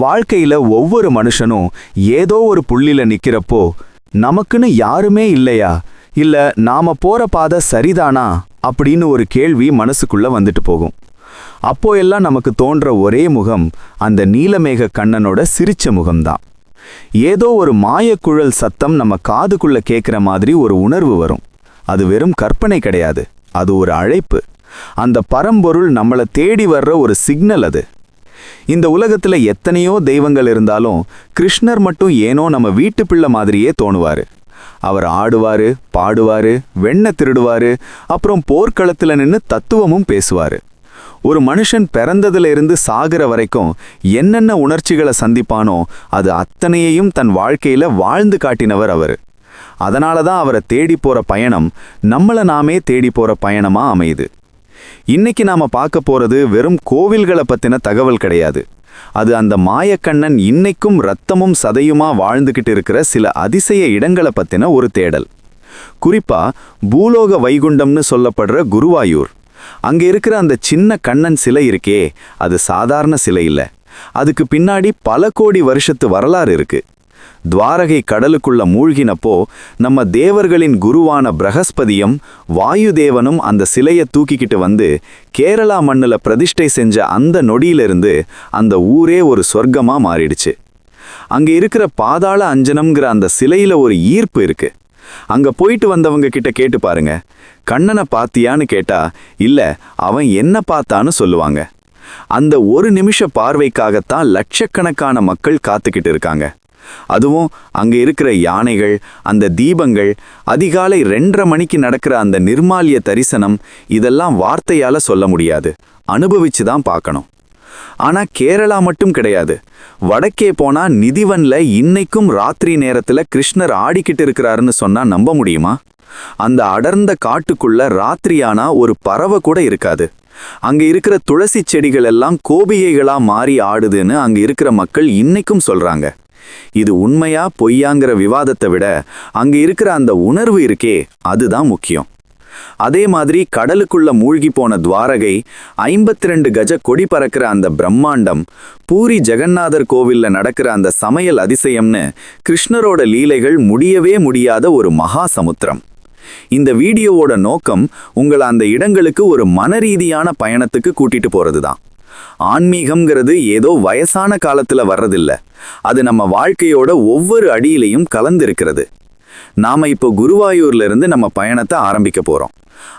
வாழ்க்கையில ஒவ்வொரு மனுஷனும் ஏதோ ஒரு புள்ளில நிக்கிறப்போ நமக்குன்னு யாருமே இல்லையா இல்ல நாம போற பாதை சரிதானா அப்படின்னு ஒரு கேள்வி மனசுக்குள்ள வந்துட்டு போகும். அப்போ எல்லாம் நமக்கு தோன்ற ஒரே முகம் அந்த நீலமேக கண்ணனோட சிரிச்ச முகம்தான். ஏதோ ஒரு மாயக்குழல் சத்தம் நம்ம காதுக்குள்ள கேட்கிற மாதிரி ஒரு உணர்வு வரும். அது வெறும் கற்பனை கிடையாது, அது ஒரு அழைப்பு. அந்த பரம்பொருள் நம்மளை தேடி வர்ற ஒரு சிக்னல் அது. இந்த உலகத்துல எத்தனையோ தெய்வங்கள் இருந்தாலும் கிருஷ்ணர் மட்டும் ஏனோ நம்ம வீட்டு பிள்ளை மாதிரியே தோணுவாரு. அவர் ஆடுவாரு, பாடுவாரு, வெண்ணெய் திருடுவாரு, அப்புறம் போர்க்களத்துல நின்று தத்துவமும் பேசுவாரு. ஒரு மனுஷன் பிறந்ததுல இருந்து சாகிற வரைக்கும் என்னென்ன உணர்ச்சிகளை சந்திப்பானோ அது அத்தனையையும் தன் வாழ்க்கையில வாழ்ந்து காட்டினவர் அவரு. அதனாலதான் அவரை தேடி போற பயணம் நம்மள நாமே தேடி போற பயணமா அமையுது. இன்னைக்கு நாம பார்க்க போறது வெறும் கோவில்களை பத்தின தகவல் கிடையாது. அது அந்த மாயக்கண்ணன் இன்னைக்கும் ரத்தமும் சதையுமா வாழ்ந்துகிட்டு இருக்கிற சில அதிசய இடங்களை பத்தின ஒரு தேடல். குறிப்பா பூலோக வைகுண்டம்னு சொல்லப்படுற குருவாயூர். அங்க இருக்கிற அந்த சின்ன கண்ணன் சிலை இருக்கே, அது சாதாரண சிலை இல்ல. அதுக்கு பின்னாடி பல கோடி வருஷத்து வரலாறு இருக்கு. துவாரகை கடலுக்குள்ள மூழ்கினப்போ நம்ம தேவர்களின் குருவான பிரகஸ்பதியும் வாயுதேவனும் அந்த சிலையை தூக்கிக்கிட்டு வந்து கேரளா மண்ணுல பிரதிஷ்டை செஞ்ச அந்த நொடியிலிருந்து அந்த ஊரே ஒரு சொர்க்கமா மாறிடுச்சு. அங்க இருக்கிற பாதாள அஞ்சனம்ங்கிற அந்த சிலையில ஒரு ஈர்ப்பு இருக்கு. அங்க போயிட்டு வந்தவங்க கிட்ட கேட்டு பாருங்க, கண்ணனை பாத்தியான்னு கேட்டா இல்ல அவன் என்ன பார்த்தான்னு சொல்லுவாங்க. அந்த ஒரு நிமிஷ பார்வைக்காகத்தான் லட்சக்கணக்கான மக்கள் காத்துக்கிட்டு இருக்காங்க. அதுவும் அங்க இருக்கிற யானைகள், அந்த தீபங்கள், அதிகாலை 2:30 மணிக்கு நடக்கிற அந்த நிர்மால்ய தரிசனம், இதெல்லாம் வார்த்தையால சொல்ல முடியாது, அனுபவிச்சுதான் பார்க்கணும். ஆனா கேரளா மட்டும் கிடையாது. வடக்கே போனா நிதிவன்ல இன்னைக்கும் ராத்திரி நேரத்துல கிருஷ்ணர் ஆடிக்கிட்டு இருக்கிறாருன்னு சொன்னா நம்ப முடியுமா? அந்த அடர்ந்த காட்டுக்குள்ள ராத்திரியானா ஒரு பறவை கூட இருக்காது. அங்க இருக்கிற துளசி செடிகள் எல்லாம் கோபிகைகளா மாறி ஆடுதுன்னு அங்க இருக்கிற மக்கள் இன்னைக்கும் சொல்றாங்க. இது உண்மையா பொய்யாங்கிற விவாதத்தை விட அங்க இருக்கிற அந்த உணர்வு இருக்கே, அதுதான் முக்கியம். அதே மாதிரி கடலுக்குள்ள மூழ்கி போன துவாரகை, 52 கஜ கொடி பறக்கிற அந்த பிரம்மாண்டம், பூரி ஜெகநாதர் கோவில்ல நடக்கிற அந்த சமையல் அதிசயம்னு கிருஷ்ணரோட லீலைகள் முடியவே முடியாத ஒரு மகா சமுத்திரம். இந்த வீடியோவோட நோக்கம் உங்களை அந்த இடங்களுக்கு ஒரு மனரீதியான பயணத்துக்கு கூட்டிட்டு போறதுதான். ஆன்மீகம்ங்கிறது ஏதோ வயசான காலத்துல வர்றதில்ல, அது நம்ம வாழ்க்கையோட ஒவ்வொரு அடியிலையும் கலந்திருக்கிறது. நாம இப்போ குருவாயூர்ல இருந்து நம்ம பயணத்தை ஆரம்பிக்க போறோம்.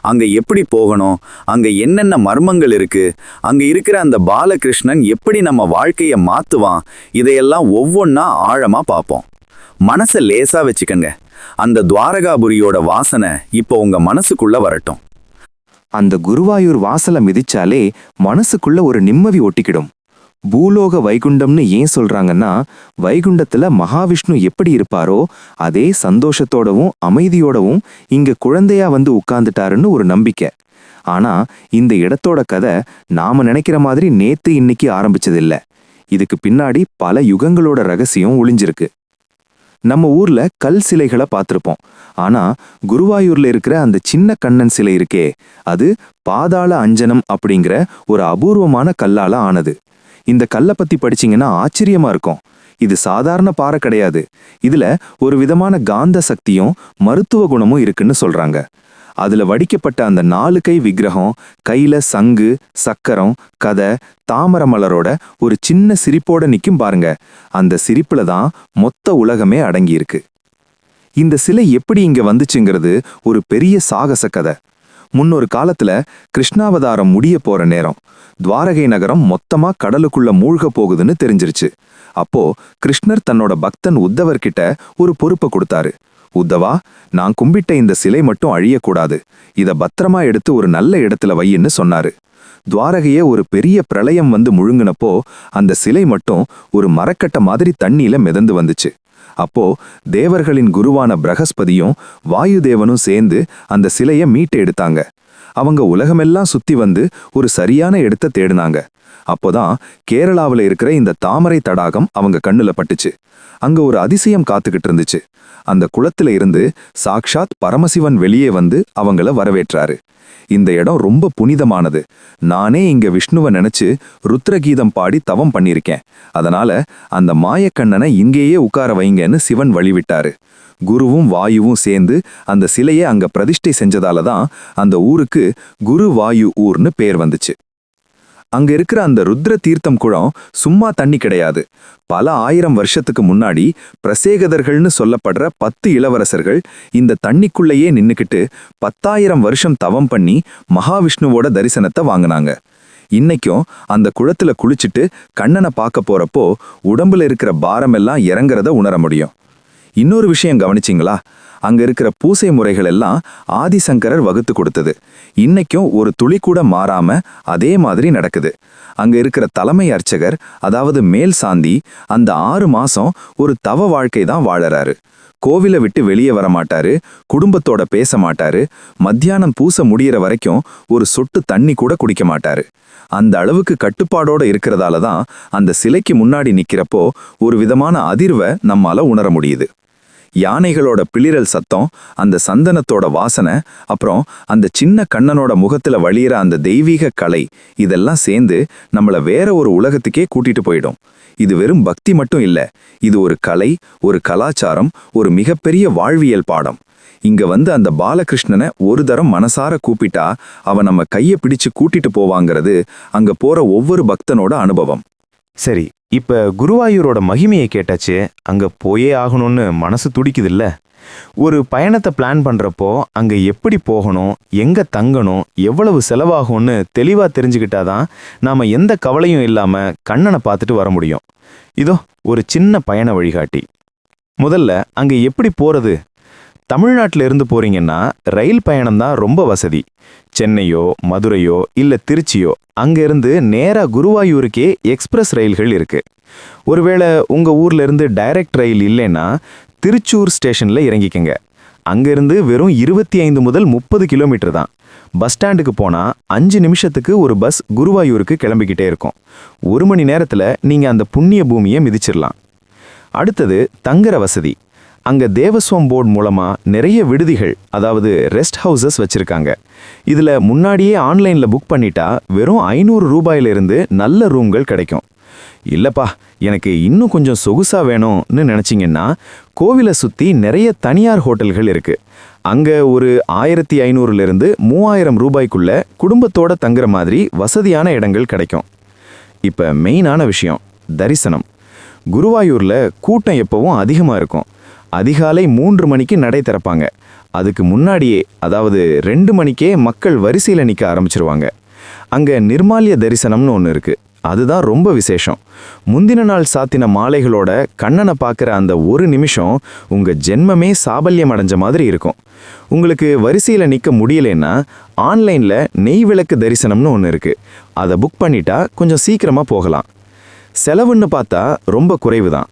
அங்க எப்படி போகணும், அங்க என்னென்ன மர்மங்கள் இருக்கு, அங்க இருக்கிற அந்த பாலகிருஷ்ணன் எப்படி நம்ம வாழ்க்கைய மாத்துவான், இதையெல்லாம் ஒவ்வொன்னா ஆழமா பார்ப்போம். மனசை லேசா வச்சுக்கங்க. அந்த துவாரகாபுரியோட வாசனை இப்போ உங்க மனசுக்குள்ள வரட்டும். அந்த குருவாயூர் வாசலை மிதிச்சாலே மனசுக்குள்ள ஒரு நிம்மதி ஒட்டிக்கிடும். பூலோக வைகுண்டம்னு ஏன் சொல்றாங்கன்னா, வைகுண்டத்துல மகாவிஷ்ணு எப்படி இருப்பாரோ அதே சந்தோஷத்தோடவும் அமைதியோடவும் இங்க குழந்தையா வந்து உட்கார்ந்துட்டாருன்னு ஒரு நம்பிக்கை. ஆனா இந்த இடத்தோட கதை நாம நினைக்கிற மாதிரி நேத்து இன்னைக்கு ஆரம்பிச்சதில்ல. இதுக்கு பின்னாடி பல யுகங்களோட ரகசியம் ஒளிஞ்சிருக்கு. நம்ம ஊர்ல கல் சிலைகளை பார்த்திருப்போம். ஆனா குருவாயூர்ல இருக்கிற அந்த சின்ன கண்ணன் சிலை இருக்கே, அது பாதாள அஞ்சனம் அப்படிங்கிற ஒரு அபூர்வமான கல்லால ஆனது. இந்த கல்லை பத்தி படிச்சீங்கன்னா ஆச்சரியமா இருக்கும். இது சாதாரண பாறை கிடையாது. இதுல ஒரு விதமான காந்த சக்தியும் மருத்துவ குணமும் இருக்குன்னு சொல்றாங்க. அதுல வடிக்கப்பட்ட அந்த 4 கை விக்கிரகம், கையில சங்கு, சக்கரம், கதை, தாமர மலரோட ஒரு சின்ன சிரிப்போட நிக்கும் பாருங்க. அந்த சிரிப்புல தான் மொத்த உலகமே அடங்கியிருக்கு. இந்த சிலை எப்படி இங்க வந்துச்சுங்கிறது ஒரு பெரிய சாகச கதை. முன்னொரு காலத்துல கிருஷ்ணாவதாரம் முடிய போற நேரம், துவாரகை நகரம் மொத்தமா கடலுக்குள்ள மூழ்க போகுதுன்னு தெரிஞ்சிருச்சு. அப்போ கிருஷ்ணர் தன்னோட பக்தன் உத்தவர்கிட்ட ஒரு பொறுப்பை கொடுத்தாரு. உத்தவா, நான் கும்பிட்ட இந்த சிலை மட்டும் அழியக்கூடாது, இத பத்திரமா எடுத்து ஒரு நல்ல இடத்துல வையின்னு சொன்னாரு. துவாரகையே ஒரு பெரிய பிரளயம் வந்து முழுங்கினப்போ அந்த சிலை மட்டும் ஒரு மரக்கட்ட மாதிரி தண்ணியில மிதந்து வந்துச்சு. அப்போ தேவர்களின் குருவான பிரகஸ்பதியும் வாயுதேவனும் சேர்ந்து அந்த சிலையை மீட்டு எடுத்தாங்க. அவங்க உலகமெல்லாம் சுத்தி வந்து ஒரு சரியான இடத்தை தேடினாங்க. அப்போதான் கேரளாவில் இருக்கிற இந்த தாமரை தடாகம் அவங்க கண்ணுல பட்டுச்சு. அங்க ஒரு அதிசயம் காத்துக்கிட்டு இருந்துச்சு. அந்த குளத்துல இருந்து சாக்ஷாத் பரமசிவன் வெளியே வந்து அவங்கள வரவேற்றாரு. இந்த இடம் ரொம்ப புனிதமானது. நானே இங்க விஷ்ணுவை நினைச்சு ருத்ரகீதம் பாடி தவம் பண்ணியிருக்கேன். அதனால அந்த மாயக்கண்ணனை இங்கேயே உட்கார வைங்கன்னு சிவன் வழிவிட்டாரு. குருவும் வாயுவும் சேர்ந்து அந்த சிலையை அங்க பிரதிஷ்டை செஞ்சதால தான் அந்த ஊருக்கு குருவாயு ஊர்னு பேர் வந்துச்சு. அங்க இருக்கிற அந்த ருத்ர தீர்த்தம் குளம் சும்மா தண்ணி கிடையாது. பல 1000 வருஷத்துக்கு முன்னாடி பிரசேகதர்கள்னு சொல்லப்படுற 10 இளவரசர்கள் இந்த தண்ணிக்குள்ளேயே நின்னுக்கிட்டு 10,000 வருஷம் தவம் பண்ணி மகாவிஷ்ணுவோட தரிசனத்தை வாங்கினாங்க. இன்னைக்கும் அந்த குளத்துல குளிச்சுட்டு கண்ணனை பார்க்க போறப்போ உடம்புல இருக்கிற பாரமெல்லாம் இறங்குறத உணர முடியும். இன்னொரு விஷயம் கவனிச்சிங்களா? அங்க இருக்கிற பூசை முறைகள் எல்லாம் ஆதிசங்கரர் வகுத்து கொடுத்தது. இன்னைக்கும் ஒரு துளி கூட மாறாம அதே மாதிரி நடக்குது. அங்க இருக்கிற தலைமை அர்ச்சகர், அதாவது மேல் சாந்தி, அந்த 6 மாசம் ஒரு தவ வாழ்க்கை தான் வாழறாரு. கோவிலை விட்டு வெளியே வர மாட்டாரு, குடும்பத்தோட பேச மாட்டாரு, மத்தியானம் பூசை முடியற வரைக்கும் ஒரு சொட்டு தண்ணி கூட குடிக்க மாட்டாரு. அந்த அளவுக்கு கட்டுப்பாடோட இருக்கிறதால தான் அந்த சிலைக்கு முன்னாடி நிக்கிறப்போ ஒரு விதமான அதிர்வை நம்மால உணர முடியுது. யானைகளோட பிளிரல் சத்தம், அந்த சந்தனத்தோட வாசனை, அப்புறம் அந்த சின்ன கண்ணனோட முகத்துல வழியிற அந்த தெய்வீக கலை, இதெல்லாம் சேர்ந்து நம்மள வேற ஒரு உலகத்துக்கே கூட்டிட்டு போயிடும். இது வெறும் பக்தி மட்டும் இல்ல, இது ஒரு கலை, ஒரு கலாச்சாரம், ஒரு மிகப்பெரிய வாழ்வியல் பாடம். இங்க வந்து அந்த பாலகிருஷ்ணனை ஒரு தரம் மனசார கூப்பிட்டா அவன் நம்ம கையை பிடிச்சு கூட்டிட்டு போவாங்கிறது அங்க போற ஒவ்வொரு பக்தனோட அனுபவம். சரி, இப்ப குருவாயூரோட மகிமையை கேட்டாச்சு, அங்க போயே ஆகணும்னு மனசு துடிக்குதில்ல? ஒரு பயணத்தை பிளான் பண்றப்போ அங்க எப்படி போகணும், எங்க தங்கணும், எவ்வளவு செலவாகும்னு தெளிவா தெரிஞ்சுக்கிட்டாதான் நாம எந்த கவலையும் இல்லாம கண்ணனை பார்த்துட்டு வர முடியும். இதோ ஒரு சின்ன பயண வழிகாட்டி. முதல்ல அங்க எப்படி போறது? தமிழ்நாட்டில இருந்து போறீங்கன்னா ரயில் பயணம் தான் ரொம்ப வசதி. சென்னையோ மதுரையோ இல்ல திருச்சியோ அங்க இருந்து நேரா குருவாயூருக்கே எக்ஸ்பிரஸ் ரயில்கள் இருக்கு. ஒருவேளை உங்க ஊர்ல இருந்து டைரக்ட் ரயில் இல்லைன்னா திருச்சூர் ஸ்டேஷன்ல இறங்கிக்கங்க. அங்கிருந்து வெறும் 25 முதல் 30 கிலோமீட்டர் தான். பஸ் ஸ்டாண்டுக்கு போனா 5 நிமிஷத்துக்கு ஒரு பஸ் குருவாயூருக்கு கிளம்பிக்கிட்டே இருக்கும். 1 மணி நேரத்துல நீங்க அந்த புண்ணிய பூமியை மிதிச்சிடலாம். அடுத்தது தங்குற வசதி. அங்க தேவஸ்வம் போர்டு மூலமா நிறைய விடுதிகள், அதாவது ரெஸ்ட் ஹவுசஸ் வச்சிருக்காங்க. இதுல முன்னாடியே ஆன்லைன்ல புக் பண்ணிட்டா வெறும் 500 ரூபாயிலிருந்து நல்ல ரூம்கள் கிடைக்கும். இல்லப்பா, எனக்கு இன்னும் கொஞ்சம் சொகுசா வேணும்னு நினைச்சிங்கன்னா கோவிலை சுத்தி நிறைய தனியார் ஹோட்டல்கள் இருக்கு. அங்க ஒரு 1500லிருந்து 3000 ரூபாய்க்குள்ள குடும்பத்தோட தங்குற மாதிரி வசதியான இடங்கள் கிடைக்கும். இப்ப மெயினான விஷயம், தரிசனம். குருவாயூர்ல கூட்டம் எப்பவும் அதிகமா இருக்கும். அதிகாலை 3 மணிக்கு நடை திறப்பாங்க. அதுக்கு முன்னாடியே, அதாவது 2 மணிக்கே மக்கள் வரிசையில் நிற்க ஆரம்பிச்சிருவாங்க. அங்கே நிர்மால்ய தரிசனம்னு ஒன்று இருக்கு. அதுதான் ரொம்ப விசேஷம். முந்தின நாள் சாத்தின மாலைகளோட கண்ணனை பார்க்குற அந்த ஒரு நிமிஷம் உங்க ஜென்மமே சாபல்யம் அடைஞ்ச மாதிரி இருக்கும். உங்களுக்கு வரிசையில் நிற்க முடியலன்னா ஆன்லைனில் நெய் விளக்கு தரிசனம்னு ஒன்று இருக்கு. அதை புக் பண்ணிட்டா கொஞ்சம் சீக்கிரமா போகலாம். செலவுன்னு பார்த்தா ரொம்ப குறைவு தான்.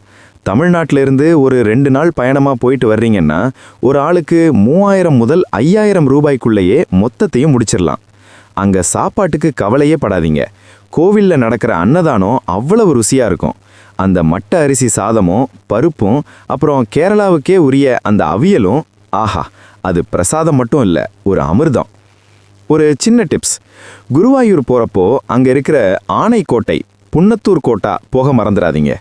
தமிழ்நாட்டிலிருந்து ஒரு 2 நாள் பயணமா போயிட்டு வர்றீங்கன்னா ஒரு ஆளுக்கு 3000 முதல் 5000 ரூபாய்க்குள்ளேயே மொத்தத்தையும் முடிச்சிடலாம். அங்க சாப்பாட்டுக்கு கவலையே படாதீங்க. கோவில்ல நடக்கிற அன்னதானம் அவ்வளவு ருசியா இருக்கும். அந்த மட்ட அரிசி சாதமும் பருப்பும் அப்புறம் கேரளாவுக்கே உரிய அந்த அவியலும், ஆஹா, அது பிரசாதம் மட்டும் இல்ல, ஒரு அமிர்தம். ஒரு சின்ன டிப்ஸ், குருவாயூர் போறப்போ அங்க இருக்கிற ஆனைக்கோட்டை, புன்னத்தூர் கோட்டா போக மறந்துடாதீங்க.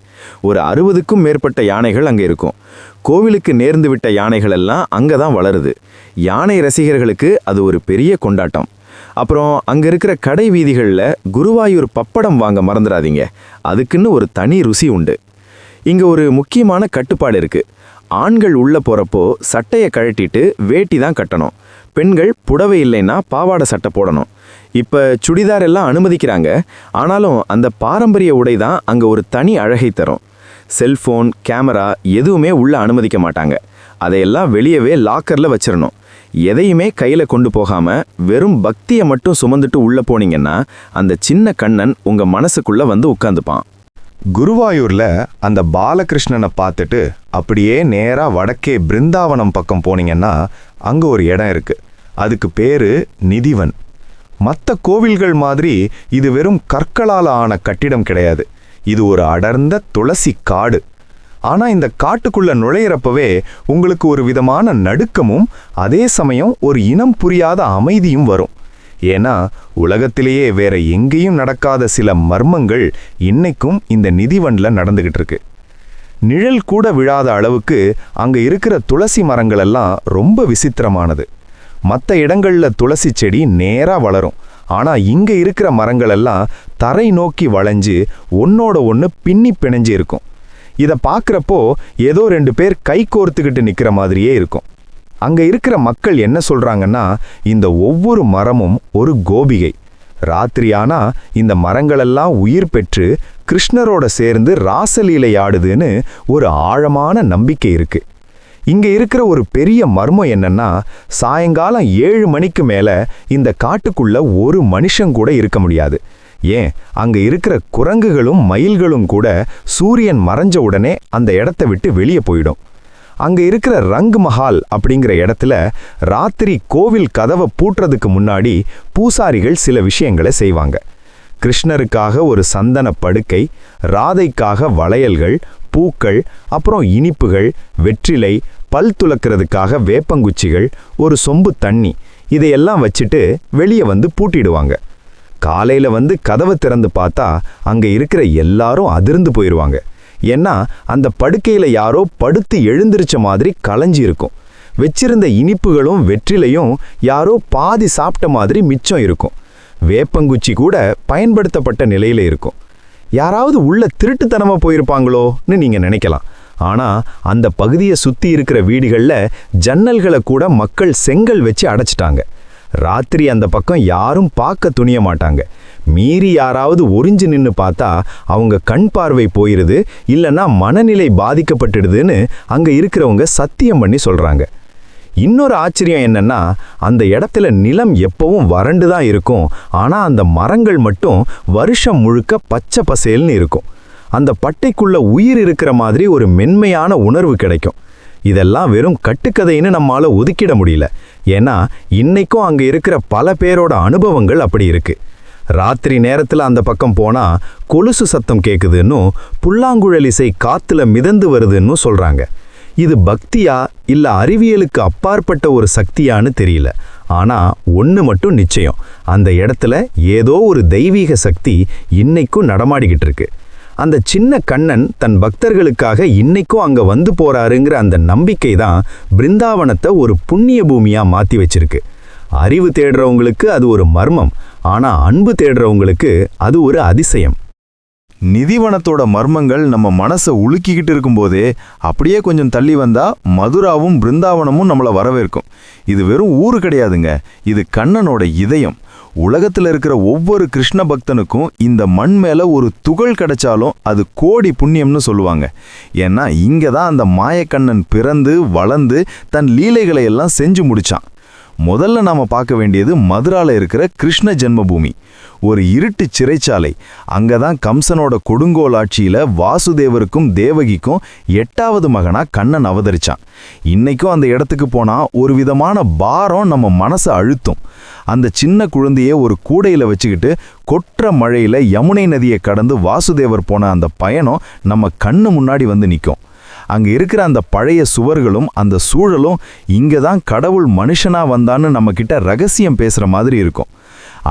ஒரு 60க்கும் மேற்பட்ட யானைகள் அங்கே இருக்கும். கோவிலுக்கு நேர்ந்து விட்ட யானைகள் எல்லாம் அங்கே தான் வளருது. யானை ரசிகர்களுக்கு அது ஒரு பெரிய கொண்டாட்டம். அப்புறம் அங்கே இருக்கிற கடை வீதிகளில் குருவாயூர் பப்படம் வாங்க மறந்துடாதீங்க. அதுக்குன்னு ஒரு தனி ருசி உண்டு. இங்கே ஒரு முக்கியமான கட்டுப்பாடு இருக்கு. ஆண்கள் உள்ள போகிறப்போ சட்டையை கழட்டிட்டு வேட்டி தான் கட்டணும். பெண்கள் புடவை இல்லைன்னா பாவாடை சட்டை போடணும். இப்போ சுடிதார் எல்லாம் அனுமதிக்கிறாங்க. ஆனாலும் அந்த பாரம்பரிய உடை தான் அங்கே ஒரு தனி அழகை தரும். செல்ஃபோன், கேமரா எதுவுமே உள்ள அனுமதிக்க மாட்டாங்க. அதையெல்லாம் வெளியவே லாக்கரில் வச்சிடணும். எதையுமே கையில் கொண்டு போகாமல் வெறும் பக்தியை மட்டும் சுமந்துட்டு உள்ளே போனீங்கன்னா அந்த சின்ன கண்ணன் உங்கள் மனசுக்குள்ளே வந்து உட்காந்துப்பான். குருவாயூர்ல அந்த பாலகிருஷ்ணனை பார்த்துட்டு அப்படியே நேரா வடக்கே பிருந்தாவனம் பக்கம் போனீங்கன்னா அங்க ஒரு இடம் இருக்கு. அதுக்கு பேரு நிதிவன். மற்ற கோவில்கள் மாதிரி இது வெறும் கற்களால் ஆன கட்டிடம் கிடையாது. இது ஒரு அடர்ந்த துளசி காடு. ஆனா இந்த காட்டுக்குள்ள நுழையிறப்பவே உங்களுக்கு ஒரு விதமான நடுக்கமும் அதே சமயம் ஒரு இனம் புரியாத அமைதியும் வரும். ஏன்னா உலகத்திலேயே வேற எங்கேயும் நடக்காத சில மர்மங்கள் இன்னைக்கும் இந்த நிதிவன்ல நடந்துகிட்டு இருக்கு. நிழல் கூட விழாத அளவுக்கு அங்க இருக்கிற துளசி மரங்கள் எல்லாம் ரொம்ப விசித்திரமானது. மற்ற இடங்கள்ல துளசி செடி நேரா வளரும், ஆனா இங்க இருக்கிற மரங்கள் எல்லாம் தரை நோக்கி வளைஞ்சு ஒன்னோட ஒன்று பின்னி பிணைஞ்சு இருக்கும். இதை பார்க்குறப்போ ஏதோ 2 பேர் கை கோர்த்துக்கிட்டு நிற்கிற மாதிரியே இருக்கும். அங்க இருக்கிற மக்கள் என்ன சொல்றாங்கன்னா, இந்த ஒவ்வொரு மரமும் ஒரு கோபிகை. ராத்திரி ஆனா இந்த மரங்களெல்லாம் உயிர் பெற்று கிருஷ்ணரோட சேர்ந்து ராசலீலை ஆடுதுன்னு ஒரு ஆழமான நம்பிக்கை இருக்கு. இங்க இருக்கிற ஒரு பெரிய மர்மம் என்னன்னா, சாயங்காலம் 7 மணிக்கு மேல இந்த காட்டுக்குள்ள ஒரு மனுஷன் கூட இருக்க முடியாது. ஏன், அங்க இருக்கிற குரங்குகளும் மயில்களும் கூட சூரியன் மறைஞ்ச உடனே அந்த இடத்த விட்டு வெளியே போயிடும். அங்க இருக்கிற ரங் மஹால் அப்படிங்கிற இடத்துல ராத்திரி கோவில் கதவை பூட்டுறதுக்கு முன்னாடி பூசாரிகள் சில விஷயங்களை செய்வாங்க. கிருஷ்ணருக்காக ஒரு சந்தன படுக்கை, ராதைக்காக வளையல்கள், பூக்கள், அப்புறம் இனிப்புகள், வெற்றிலை, பல் துலக்கிறதுக்காக வேப்பங்குச்சிகள், ஒரு சொம்பு தண்ணி, இதையெல்லாம் வச்சுட்டு வெளியே வந்து பூட்டிடுவாங்க. காலையில வந்து கதவை திறந்து பார்த்தா அங்க இருக்கிற எல்லாரும் அதிர்ந்து போயிடுவாங்க. ஏன்னா அந்த படுக்கையில யாரோ படுத்து எழுந்திருச்ச மாதிரி களைஞ்சி இருக்கும். வச்சிருந்த இனிப்புகளும் வெற்றிலையும் யாரோ பாதி சாப்பிட்ட மாதிரி மிச்சம் இருக்கும். வேப்பங்குச்சி கூட பயன்படுத்தப்பட்ட நிலையில இருக்கும். யாராவது உள்ள திருட்டுத்தனமா போயிருப்பாங்களோன்னு நீங்க நினைக்கலாம். ஆனா அந்த பகுதியை சுத்தி இருக்கிற வீடுகள்ல ஜன்னல்களை கூட மக்கள் செங்கல் வச்சு அடைச்சிட்டாங்க. ராத்திரி அந்த பக்கம் யாரும் பார்க்க துணிய மாட்டாங்க. மீறி யாராவது ஒரிஞ்சு நின்னு பார்த்தா அவங்க கண் பார்வை போயிருது, இல்லைன்னா மனநிலை பாதிக்கப்பட்டுடுதுன்னு அங்க இருக்கிறவங்க சத்தியம் பண்ணி சொல்றாங்க. இன்னொரு ஆச்சரியம் என்னன்னா, அந்த இடத்துல நிலம் எப்பவும் வறண்டு தான் இருக்கும், ஆனா அந்த மரங்கள் மட்டும் வருஷம் முழுக்க பச்சை பசேல்னு இருக்கும். அந்த பட்டைக்குள்ள உயிர் இருக்கிற மாதிரி ஒரு மென்மையான உணர்வு கிடைக்கும். இதெல்லாம் வெறும் கட்டுக்கதைன்னு நம்மால ஒதுக்கிட முடியல. ஏன்னா இன்னைக்கும் அங்க இருக்கிற பல பேரோட அனுபவங்கள் அப்படி இருக்கு. ராத்திரி நேரத்துல அந்த பக்கம் போனா கொலுசு சத்தம் கேக்குதுன்னும் புல்லாங்குழல் இசை காத்துல மிதந்து வருதுன்னு சொல்றாங்க. இது பக்தியா இல்ல அறிவியலுக்கு அப்பாற்பட்ட ஒரு சக்தியான்னு தெரியல. ஆனா ஒண்ணு மட்டும் நிச்சயம், அந்த இடத்துல ஏதோ ஒரு தெய்வீக சக்தி இன்னைக்கும் நடமாடிக்கிட்டு இருக்கு. அந்த சின்ன கண்ணன் தன் பக்தர்களுக்காக இன்னைக்கும் அங்க வந்து போறாருங்கிற அந்த நம்பிக்கை தான் பிருந்தாவனத்தை ஒரு புண்ணிய பூமியா மாத்தி வச்சிருக்கு. அறிவு தேடுறவங்களுக்கு அது ஒரு மர்மம், ஆனா அன்பு தேடுறவங்களுக்கு அது ஒரு அதிசயம். நிதிவனத்தோட மர்மங்கள் நம்ம மனசை உலுக்கிக்கிட்டு இருக்கும்போதே அப்படியே கொஞ்சம் தள்ளி வந்தா மதுராவும் பிருந்தாவனமும் நம்மளை வரவேற்கும். இது வெறும் ஊரு கிடையாதுங்க, இது கண்ணனோட இதயம். உலகத்துல இருக்கிற ஒவ்வொரு கிருஷ்ண பக்தனுக்கும் இந்த மண் மேல ஒரு துகள் கிடைச்சாலும் அது கோடி புண்ணியம்னு சொல்லுவாங்க. ஏன்னா இங்க தான் அந்த மாயக்கண்ணன் பிறந்து வளர்ந்து தன் லீலைகளை எல்லாம் செஞ்சு முடிச்சான். முதல்ல நாம பார்க்க வேண்டியது மதுரால இருக்கிற கிருஷ்ண ஜென்மபூமி. ஒரு இருட்டு சிறைச்சாலை. அங்கதான் கம்சனோட கொடுங்கோல் ஆட்சியில வாசுதேவருக்கும் தேவகிக்கும் 8வது மகனா கண்ணன் அவதரிச்சான். இன்னைக்கும் அந்த இடத்துக்கு போனா ஒரு விதமான பாரம் நம்ம மனசை அழுத்தும். அந்த சின்ன குழந்தைய ஒரு கூடையில வச்சுக்கிட்டு கொற்ற மழையில யமுனை நதியை கடந்து வாசுதேவர் போன அந்த பயணம் நம்ம கண்ணு முன்னாடி வந்து நிற்கும். அங்க இருக்கிற அந்த பழைய சுவர்களும் அந்த சூழலும் இங்க தான் கடவுள் மனுஷனா வந்தான்னு நம்ம கிட்ட ரகசியம் பேசுற மாதிரி இருக்கும்.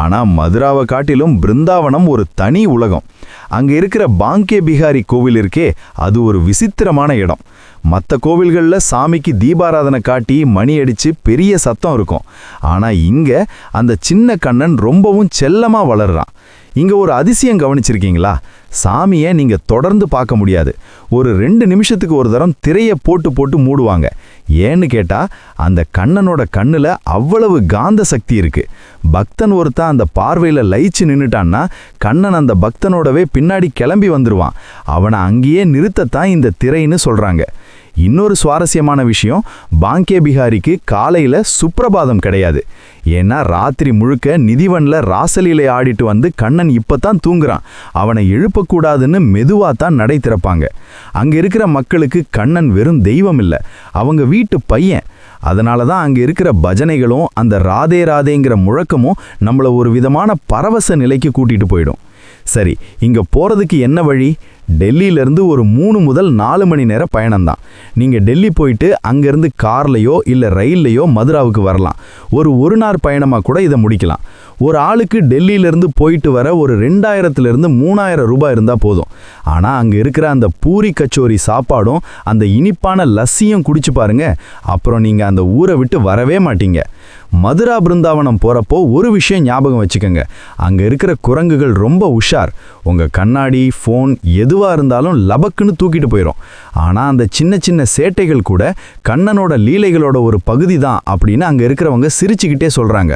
ஆனா மதுராவை காட்டிலும் பிருந்தாவனம் ஒரு தனி உலகம். அங்க இருக்கிற பாங்கே பிஹாரி கோவில் இருக்கே, அது ஒரு விசித்திரமான இடம். மற்ற கோவில்களில் சாமிக்கு தீபாராதனை காட்டி மணி அடிச்சு பெரிய சத்தம் இருக்கும். ஆனா இங்க அந்த சின்ன கண்ணன் ரொம்பவும் செல்லமா வளர்றான். இங்க ஒரு அதிசயம் கவனிச்சிருக்கீங்களா? சாமியை நீங்க தொடர்ந்து பார்க்க முடியாது. ஒரு 2 நிமிஷத்துக்கு ஒரு தரம் திரையை போட்டு போட்டு மூடுவாங்க. ஏன்னு கேட்டா அந்த கண்ணனோட கண்ணுல அவ்வளவு காந்த சக்தி இருக்கு. பக்தன் ஒருத்தன் அந்த பார்வையில லயிச்சு நின்னுட்டான்னா கண்ணன் அந்த பக்தனோடவே பின்னாடி கிளம்பி வந்துருவான். அவனை அங்கேயே நிறுத்தத்தான் இந்த திரைன்னு சொல்றாங்க. இன்னொரு சுவாரஸ்யமான விஷயம், பாங்கே பிஹாரிக்கு காலையில சுப்பிரபாதம் கிடையாது. ஏன்னா ராத்திரி முழுக்க நிதிவன்ல ராசலீலை ஆடிட்டு வந்து கண்ணன் இப்பதான் தூங்குறான், அவனை எழுப்பக்கூடாதுன்னு மெதுவா தான் நடை திறப்பாங்க. அங்க இருக்கிற மக்களுக்கு கண்ணன் வெறும் தெய்வம் இல்லை, அவங்க வீட்டு பையன். அதனால தான் அங்க இருக்கிற பஜனைகளும் அந்த ராதே ராதேங்கிற முழக்கமும் நம்மள ஒரு விதமான பரவச நிலைக்கு கூட்டிட்டு போயிடும். சரி, இங்க போறதுக்கு என்ன வழி? டெல்லியிலேருந்து ஒரு 3 முதல் 4 மணி நேர பயணம்தான். நீங்கள் டெல்லி போயிட்டு அங்கேருந்து கார்லையோ இல்லை ரயில்லையோ மதுராவுக்கு வரலாம். ஒரு நாள் பயணமாக கூட இதை முடிக்கலாம். ஒரு ஆளுக்கு டெல்லியிலேருந்து போயிட்டு வர ஒரு 2000 3000 ரூபாய் இருந்தால் போதும். ஆனால் அங்கே இருக்கிற அந்த பூரி கச்சோரி சாப்பாடும் அந்த இனிப்பான லஸ்ஸியும் குடிச்சு பாருங்க, அப்புறம் நீங்கள் அந்த ஊரை விட்டு வரவே மாட்டீங்க. மதுரா பிருந்தாவனம் போகிறப்போ ஒரு விஷயம் ஞாபகம் வச்சுக்கோங்க, அங்கே இருக்கிற குரங்குகள் ரொம்ப உஷார். உங்கள் கண்ணாடி, ஃபோன் எதுவாக இருந்தாலும் லபக்குன்னு தூக்கிட்டு போயிடும். ஆனால் அந்த சின்ன சின்ன சேட்டைகள் கூட கண்ணனோட லீலைகளோட ஒரு பகுதி தான் அப்படின்னு அங்கே இருக்கிறவங்க சிரிச்சுக்கிட்டே சொல்கிறாங்க.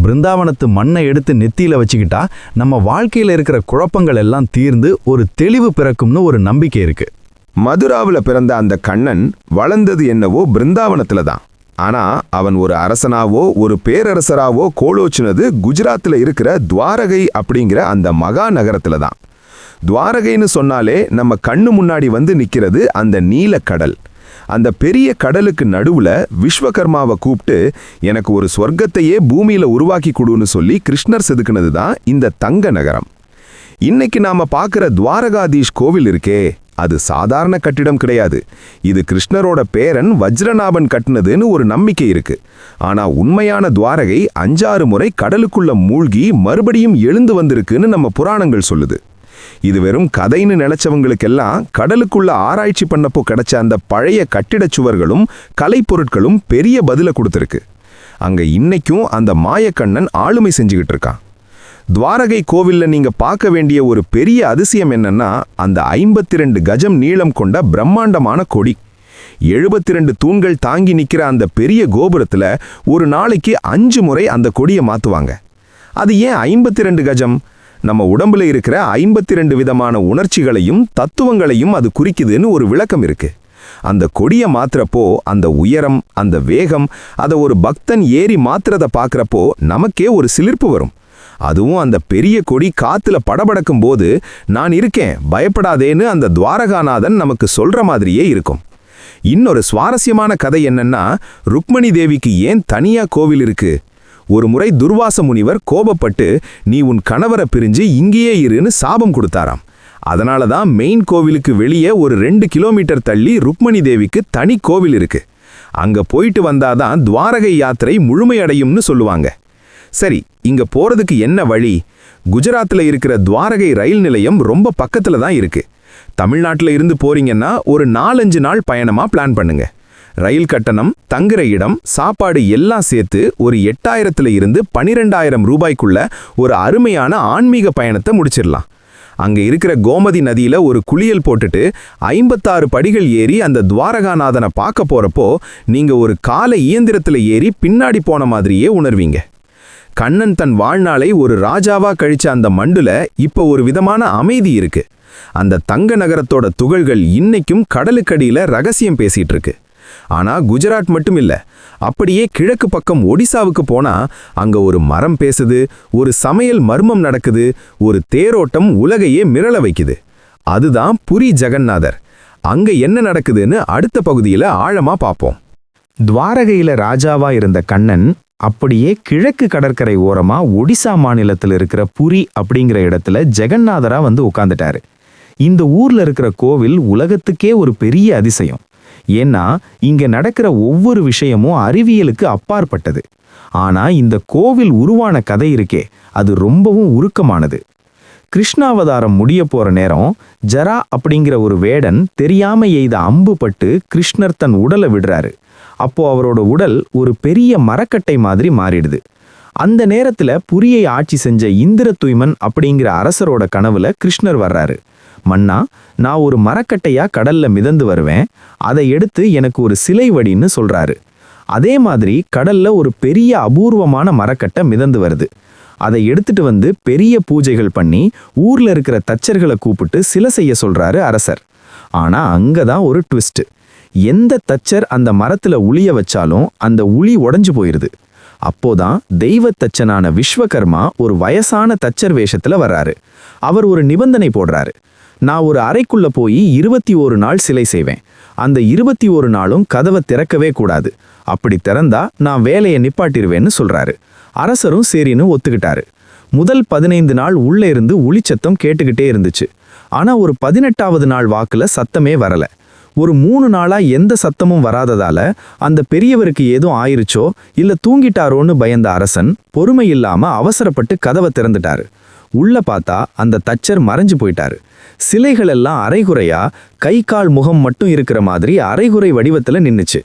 பிருந்தாவனத்து மண்ணை எடுத்து நெத்தியில் வச்சுக்கிட்டா நம்ம வாழ்க்கையில் இருக்கிற குழப்பங்கள் எல்லாம் தீர்ந்து ஒரு தெளிவு பிறக்கும்னு ஒரு நம்பிக்கை இருக்குது. மதுராவில் பிறந்த அந்த கண்ணன் வளர்ந்தது என்னவோ பிருந்தாவனத்துல தான். ஆனா அவன் ஒரு அரசனாவோ ஒரு பேரரசராவோ கோலோச்சினது குஜராத்தில் இருக்கிற துவாரகை அப்படிங்கிற அந்த மகா நகரத்துல தான். துவாரகைன்னு சொன்னாலே நம்ம கண்ணு முன்னாடி வந்து நிற்கிறது அந்த நீலக்கடல். அந்த பெரிய கடலுக்கு நடுவுல விஸ்வகர்மாவை கூப்பிட்டு எனக்கு ஒரு சொர்க்கத்தையே பூமியில உருவாக்கி கொடுன்னு சொல்லி கிருஷ்ணர் செதுக்குனது தான் இந்த தங்க நகரம். இன்னைக்கு நாம பார்க்குற துவாரகாதீஷ் கோவில் இருக்கே, அது சாதாரண கட்டிடம் கிடையாது. இது கிருஷ்ணரோட பேரன் வஜ்ரநாபன் கட்டினதுன்னு ஒரு நம்பிக்கை இருக்கு. ஆனா உண்மையான துவாரகை 5-6 முறை கடலுக்குள்ள மூழ்கி மறுபடியும் எழுந்து வந்திருக்குன்னு நம்ம புராணங்கள் சொல்லுது. இது வெறும் கதைன்னு நினைச்சவங்களுக்கெல்லாம் கடலுக்குள்ள ஆராய்ச்சி பண்ணப்போ கிடைச்ச அந்த பழைய கட்டிடச் சுவர்களும் கலைப்பொருட்களும் பெரிய பதில கொடுத்துருக்கு. அங்க இன்னைக்கும் அந்த மாயக்கண்ணன் ஆளுமை செஞ்சுக்கிட்டு இருக்கான். துவாரகை கோவில்ல நீங்க பார்க்க வேண்டிய ஒரு பெரிய அதிசயம் என்னன்னா அந்த 52 கஜம் நீளம் கொண்ட பிரம்மாண்டமான கொடி. 72 தூண்கள் தாங்கி நிக்கிற அந்த பெரிய கோபுரத்துல ஒரு நாளைக்கு 5 முறை அந்த கொடியை மாத்துவாங்க. அது ஏன் 52 கஜம்? நம்ம உடம்புல இருக்கிற 52 விதமான உணர்ச்சிகளையும் தத்துவங்களையும் அது குறிக்குதுன்னு ஒரு விளக்கம் இருக்கு. அந்த கொடியை மாத்துறப்போ அந்த உயரம், அந்த வேகம், அதை ஒரு பக்தன் ஏறி மாத்துறத பார்க்கறப்போ நமக்கே ஒரு சிலிர்ப்பு வரும். அதுவும் அந்த பெரிய கொடி காத்துல படபடக்கும் போது நான் இருக்கேன் பயப்படாதேன்னு அந்த துவாரகாநாதன் நமக்கு சொல்ற மாதிரியே இருக்கும். இன்னொரு சுவாரஸ்யமான கதை என்னன்னா, ருக்மணி தேவிக்கு ஏன் தனியா கோவில் இருக்கு? ஒரு முறை துர்வாச முனிவர் கோபப்பட்டு நீ உன் கணவரை பிரிஞ்சு இங்கேயே இருன்னு சாபம் கொடுத்தாராம். அதனால தான் மெயின் கோவிலுக்கு வெளியே ஒரு 2 கிலோமீட்டர் தள்ளி ருக்மணி தேவிக்கு தனி கோவில் இருக்கு. அங்க போயிட்டு வந்தாதான் துவாரகை யாத்திரை முழுமையடையும்னு சொல்லுவாங்க. சரி, இங்க போறதுக்கு என்ன வழி? குஜராத்தில் இருக்கிற துவாரகை ரயில் நிலையம் ரொம்ப பக்கத்துல தான் இருக்கு. தமிழ்நாட்டில் இருந்து போறீங்கன்னா ஒரு 4-5 நாள் பயணமா பிளான் பண்ணுங்க. ரயில் கட்டணம், தங்குற இடம், சாப்பாடு எல்லாம் சேர்த்து ஒரு 8000 இருந்து 12000 ரூபாய்க்குள்ள ஒரு அருமையான ஆன்மீக பயணத்தை முடிச்சிடலாம். அங்க இருக்கிற கோமதி நதியில ஒரு குளியல் போட்டுட்டு 56 படிகள் ஏறி அந்த துவாரகாநாதனை பார்க்க போறப்போ நீங்க ஒரு கால இயந்திரத்துல ஏறி பின்னாடி போன மாதிரியே உணர்வீங்க. கண்ணன் தன் வாழ்நாளை ஒரு ராஜாவா கழிச்ச அந்த மண்டுல இப்ப ஒரு விதமான அமைதி இருக்கு. அந்த தங்க நகரத்தோட துகள்கள் இன்னைக்கும் கடலுக்கடியில ரகசியம் பேசிட்டு இருக்கு. ஆனா குஜராத் மட்டும் இல்ல, அப்படியே கிழக்கு பக்கம் ஒடிசாவுக்கு போனா அங்க ஒரு மரம் பேசுது, ஒரு சமையல் மர்மம் நடக்குது, ஒரு தேரோட்டம் உலகையே மிரள வைக்குது. அதுதான் புரி ஜெகநாதர். அங்க என்ன நடக்குதுன்னு அடுத்த பகுதியில ஆழமா பார்ப்போம். துவாரகையில ராஜாவா இருந்த கண்ணன் அப்படியே கிழக்கு கடற்கரை ஓரமா ஒடிசா மாநிலத்தில் இருக்கிற புரி அப்படிங்கிற இடத்துல ஜெகநாதரா வந்து உட்கார்ந்துட்டாரு. இந்த ஊர்ல இருக்கிற கோவில் உலகத்துக்கே ஒரு பெரிய அதிசயம். ஏன்னா இங்க நடக்கிற ஒவ்வொரு விஷயமும் அறிவியலுக்கு அப்பாற்பட்டது. ஆனா இந்த கோவில் உருவான கதை இருக்கே, அது ரொம்பவும் உருக்கமானது. கிருஷ்ணாவதாரம் முடிய போற நேரம் ஜரா அப்படிங்கிற ஒரு வேடன் தெரியாம எய்த அம்பு பட்டு கிருஷ்ணர் தன் உடலை விடுறாரு. அப்போ அவரோட உடல் ஒரு பெரிய மரக்கட்டை மாதிரி மாறிடுது. அந்த நேரத்துல புரியை ஆட்சி செஞ்ச இந்திரதுய்மன் அப்படிங்கிற அரசரோட கனவுல கிருஷ்ணர் வர்றாரு. மன்னா, நான் ஒரு மரக்கட்டையா கடல்ல மிதந்து வருவேன், அதை எடுத்து எனக்கு ஒரு சிலை வடின்னு சொல்றாரு. அதே மாதிரி கடல்ல ஒரு பெரிய அபூர்வமான மரக்கட்டை மிதந்து வருது. அதை எடுத்துட்டு வந்து பெரிய பூஜைகள் பண்ணி ஊர்ல இருக்கிற தச்சர்களை கூப்பிட்டு சிலை செய்ய சொல்றாரு அரசர். ஆனா அங்கதான் ஒரு ட்விஸ்ட். எந்த தச்சர் அந்த மரத்துல உளிய வச்சாலும் அந்த உளி உடைஞ்சு போயிருது. அப்போதான் தெய்வ தச்சனான விஸ்வகர்மா ஒரு வயசான தச்சர் வேஷத்துல வர்றாரு. அவர் ஒரு நிபந்தனை போடுறாரு. நான் ஒரு அறைக்குள்ள போய் 21 நாள் சிலை செய்வேன். அந்த 21 நாளும் கதவை திறக்கவே கூடாது. அப்படி திறந்தா நான் வேலையை நிப்பாட்டிருவேன்னு சொல்றாரு. அரசரும் சரின்னு ஒத்துக்கிட்டாரு. முதல் 15 நாள் உள்ள இருந்து உளிச்சத்தம் கேட்டுக்கிட்டே இருந்துச்சு. ஆனா ஒரு 18வது நாள் வாக்குல சத்தமே வரல. ஒரு 3 நாளா எந்த சத்தமும் வராததால அந்த பெரியவருக்கு ஏதும் ஆயிருச்சோ இல்ல தூங்கிட்டாரோன்னு பயந்த அரசன் பொறுமை இல்லாம அவசரப்பட்டு கதவை திறந்துட்டாரு. உள்ள பார்த்தா அந்த தச்சர் மறைஞ்சு போயிட்டாரு. சிலைகள் எல்லாம் அரைகுறையா கை கால் முகம் மட்டும் இருக்கிற மாதிரி அரைகுறை வடிவத்துல நின்னுச்சு.